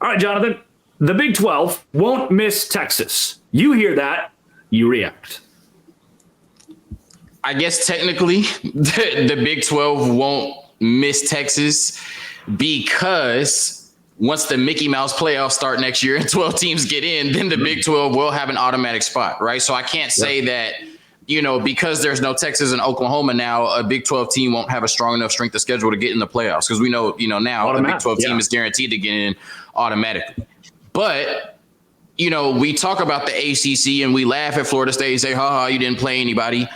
All right, Jonathan, the Big 12 won't miss Texas. You hear that, you react. I guess technically the Big 12 won't miss Texas because once the Mickey Mouse playoffs start next year and 12 teams get in, then the Big 12 will have an automatic spot, right? So I can't say that, because there's no Texas and Oklahoma now, a Big 12 team won't have a strong enough strength of schedule to get in the playoffs because we know, now a Big 12 team is guaranteed to get in automatically. But, we talk about the ACC and we laugh at Florida State and say, you didn't play anybody.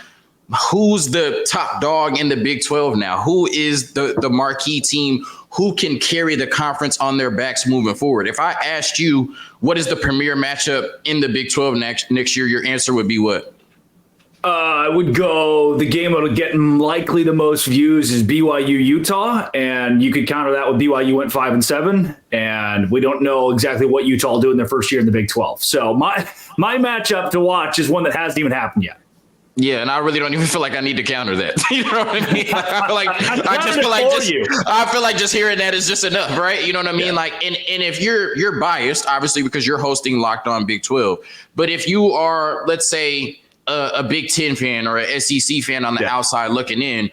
Who's the top dog in the Big 12 now? Who is the marquee team? Who can carry the conference on their backs moving forward? If I asked you, what is the premier matchup in the Big 12 next year, your answer would be what? I would go, the game that'll get likely the most views is BYU-Utah, and you could counter that with BYU went 5-7, and we don't know exactly what Utah will do in their first year in the Big 12. So my matchup to watch is one that hasn't even happened yet. Yeah, and I really don't even feel like I need to counter that. You know what I mean? I feel like just hearing that is just enough, right? You know what I mean? Yeah. Like, and if you're biased, obviously, because you're hosting Locked On Big 12, but if you are, let's say, a Big 10 fan or an SEC fan on the outside looking in,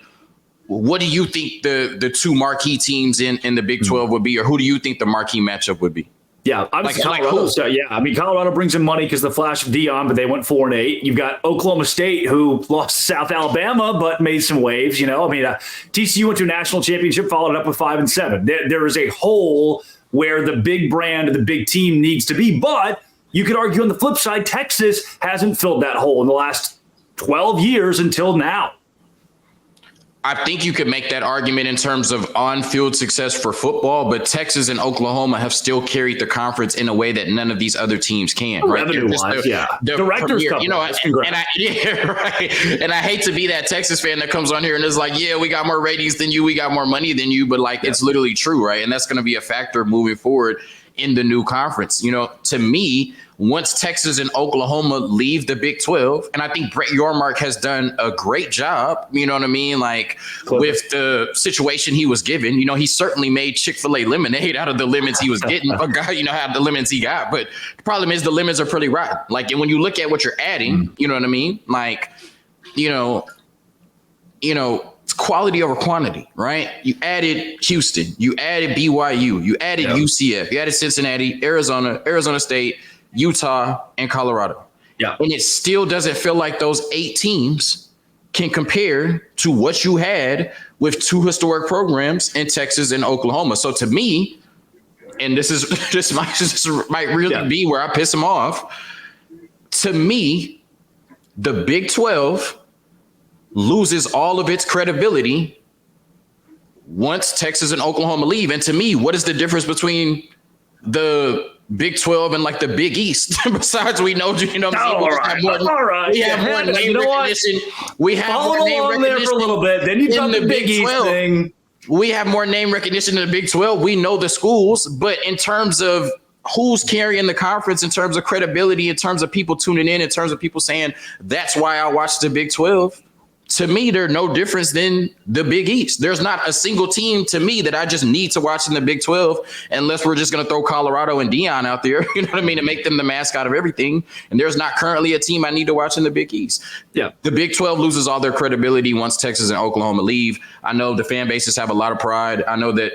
what do you think the two marquee teams in the Big 12 would be, or who do you think the marquee matchup would be? Yeah, Colorado brings in money because the flash of Dion, but they went 4-8. You've got Oklahoma State, who lost to South Alabama, but made some waves. TCU went to a national championship, followed it up with 5-7. There is a hole where the big brand of the big team needs to be, but you could argue on the flip side, Texas hasn't filled that hole in the last 12 years until now. I think you could make that argument in terms of on-field success for football, but Texas and Oklahoma have still carried the conference in a way that none of these other teams can. Right? Revenue-wise, Director's Cup. And I hate to be that Texas fan that comes on here and is like, yeah, we got more ratings than you, we got more money than you, but it's literally true, right? And that's going to be a factor moving forward in the new conference. To me, once Texas and Oklahoma leave the Big 12, and I think Brett Yormark has done a great job, you know what I mean? With the situation he was given, he certainly made Chick-fil-A lemonade out of the lemons he was getting, but God, out of the lemons he got. But the problem is the lemons are pretty rotten. And when you look at what you're adding, you know what I mean? It's quality over quantity, right? You added Houston, you added BYU, you added UCF, you added Cincinnati, Arizona State, Utah, and Colorado. Yeah. And it still doesn't feel like those 8 teams can compare to what you had with 2 historic programs in Texas and Oklahoma. So to me, and this might really be where I piss them off, to me, the Big 12 loses all of its credibility once Texas and Oklahoma leave. And to me, what is the difference between the Big 12 and the Big East? Besides, we know, we have more name recognition. We have more name recognition there for a little bit. Then you got the Big East thing. We have more name recognition in the Big 12. We know the schools, but in terms of who's carrying the conference, in terms of credibility, in terms of people tuning in terms of people saying, that's why I watch the Big 12. To me, they're no difference than the Big East. There's not a single team to me that I just need to watch in the Big 12 unless we're just going to throw Colorado and Dion out there, you know what I mean, and make them the mascot of everything. And there's not currently a team I need to watch in the Big East. Yeah, the Big 12 loses all their credibility once Texas and Oklahoma leave. I know the fan bases have a lot of pride. I know that,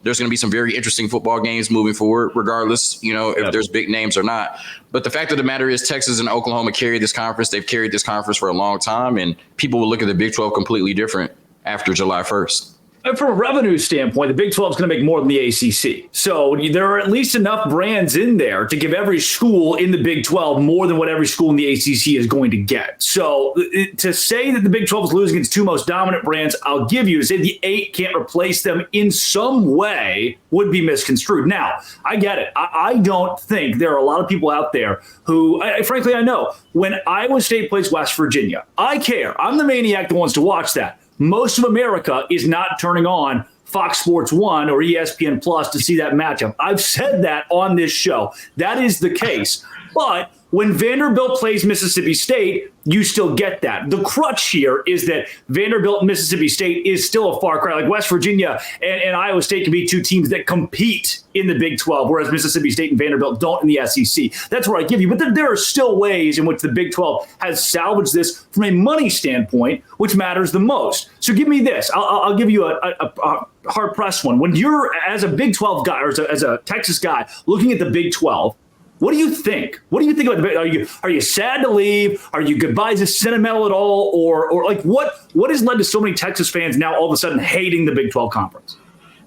there's going to be some very interesting football games moving forward, regardless, if there's big names or not. But the fact of the matter is Texas and Oklahoma carry this conference. They've carried this conference for a long time, and people will look at the Big 12 completely different after July 1st. And from a revenue standpoint, the Big 12 is going to make more than the ACC. So there are at least enough brands in there to give every school in the Big 12 more than what every school in the ACC is going to get. So to say that the Big 12 is losing its 2 most dominant brands, I'll give you. To say the 8 can't replace them in some way would be misconstrued. Now, I get it. I don't think there are a lot of people out there who, frankly, I know when Iowa State plays West Virginia, I care. I'm the maniac that wants to watch that. Most of America is not turning on Fox Sports 1 or ESPN Plus to see that matchup. I've said that on this show. That is the case. But when Vanderbilt plays Mississippi State, you still get that. The crutch here is that Vanderbilt and Mississippi State is still a far cry. Like West Virginia and Iowa State can be two teams that compete in the Big 12, whereas Mississippi State and Vanderbilt don't in the SEC. That's where I give you. But there are still ways in which the Big 12 has salvaged this from a money standpoint, which matters the most. So give me this. I'll give you a hard-pressed one. When you're, as a Big 12 guy or as a Texas guy, looking at the Big 12, what do you think? What do you think about the? Are you sad to leave? Are you goodbyes is sentimental at all, or like what has led to so many Texas fans now all of a sudden hating the Big 12 conference?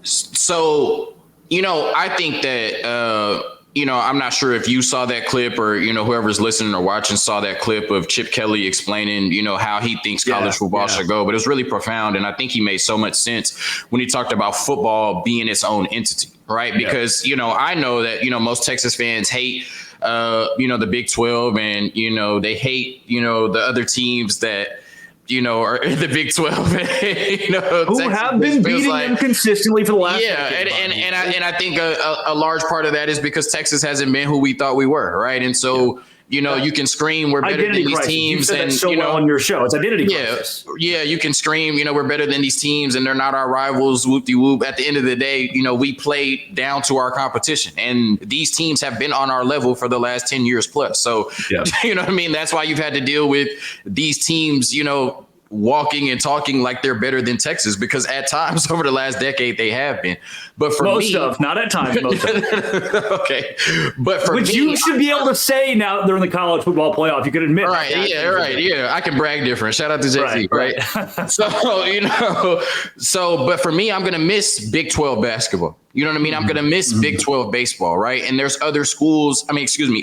So I think that I'm not sure if you saw that clip or whoever's listening or watching saw that clip of Chip Kelly explaining how he thinks college football should go, but it was really profound, and I think he made so much sense when he talked about football being its own entity. Right. Because, I know that, most Texas fans hate, the Big 12 and, they hate, the other teams that, are in the Big 12, who Texas have been beating them consistently for the last decade. And I think a large part of that is because Texas hasn't been who we thought we were. Right. And so, you can scream we're better identity than these crisis. teams. You said and that so well on your show. It's identity crisis. Yeah, you can scream, we're better than these teams and they're not our rivals, whoop-de-whoop. At the end of the day, we play down to our competition. And these teams have been on our level for the last 10 years plus. So, you know what I mean? That's why you've had to deal with these teams, walking and talking like they're better than Texas, because at times over the last decade they have been. But for most of, not at times, most of. Okay. But for which me, you should be able to say now that they're in the college football playoff. You could admit. Right. Yeah. I can brag different. Shout out to JT. Right. So, but for me, I'm going to miss Big 12 basketball. You know what I mean? I'm going to miss Big 12 baseball, right? And there's other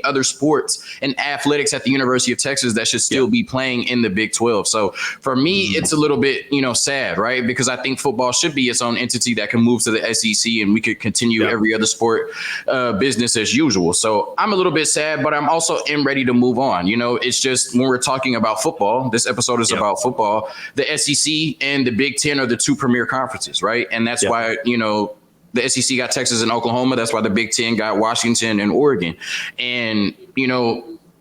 other sports and athletics at the University of Texas that should still be playing in the Big 12. So for me, it's a little bit, sad, right? Because I think football should be its own entity that can move to the SEC and we could continue every other sport business as usual. So I'm a little bit sad, but I'm also ready to move on. It's just when we're talking about football, this episode is about football. The SEC and the Big 10 are the two premier conferences, right? And that's why, the SEC got Texas and Oklahoma. That's why the Big 10 got Washington and Oregon. And,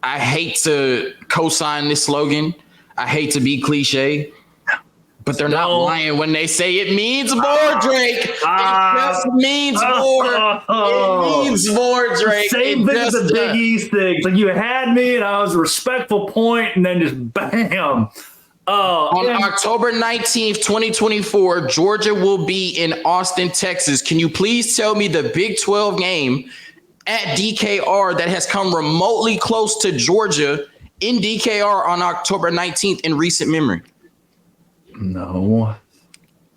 I hate to co-sign this slogan. I hate to be cliche, but they're not lying when they say it means more, Drake. It just means more. It means more, Drake. Same thing as the Big East thing. It's like you had me and I was a respectful point and then just bam. On October 19th, 2024, Georgia will be in Austin, Texas. Can you please tell me the Big 12 game at DKR that has come remotely close to Georgia in DKR on October 19th in recent memory? No.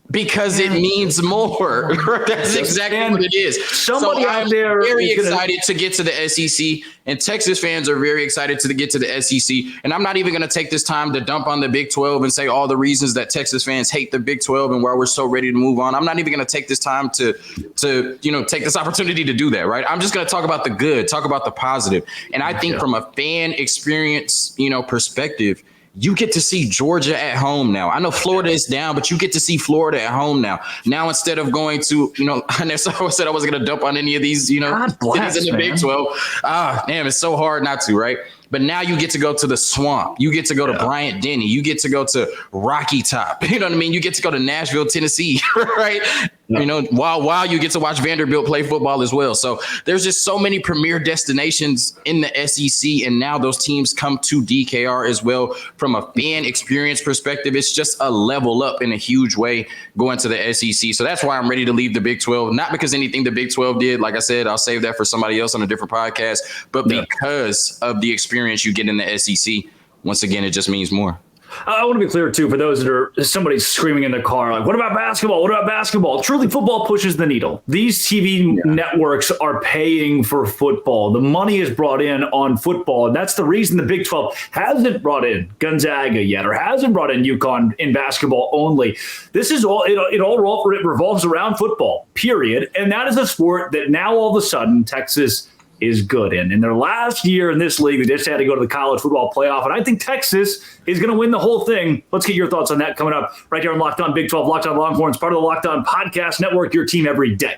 Because it means more. That's exactly what it is. Somebody out there very excited to get to the SEC, and Texas fans are very excited to get to the SEC. And I'm not even going to take this time to dump on the Big 12 and say all the reasons that Texas fans hate the Big 12 and why we're so ready to move on. I'm not even going to take this time to take this opportunity to do that, right? I'm just going to talk about the good, talk about the positive. And I think from a fan experience, perspective, you get to see Georgia at home now. I know Florida is down, but you get to see Florida at home now. Now, instead of going to, I said I wasn't going to dump on any of these, cities in the Big 12. Damn, it's so hard not to, right? But now you get to go to the Swamp. You get to go to Bryant Denny. You get to go to Rocky Top. You know what I mean? You get to go to Nashville, Tennessee, right? While you get to watch Vanderbilt play football as well. So there's just so many premier destinations in the SEC, and now those teams come to DKR as well. From a fan experience perspective, it's just a level up in a huge way going to the SEC. So that's why I'm ready to leave the Big 12. Not because anything the Big 12 did. Like I said, I'll save that for somebody else on a different podcast. But because of the experience you get in the SEC, once again, it just means more. I want to be clear, too, for those that are somebody screaming in the car, like, what about basketball? What about basketball? Truly, football pushes the needle. These TV networks are paying for football. The money is brought in on football, and that's the reason the Big 12 hasn't brought in Gonzaga yet or hasn't brought in UConn in basketball only. This is all it revolves around football, period. And that is a sport that now all of a sudden Texas is good in. In their last year in this league, they just had to go to the college football playoff, and I think Texas is going to win the whole thing. Let's get your thoughts on that coming up right here on Locked On Big 12, Locked On Longhorns, part of the Locked On Podcast Network, your team every day.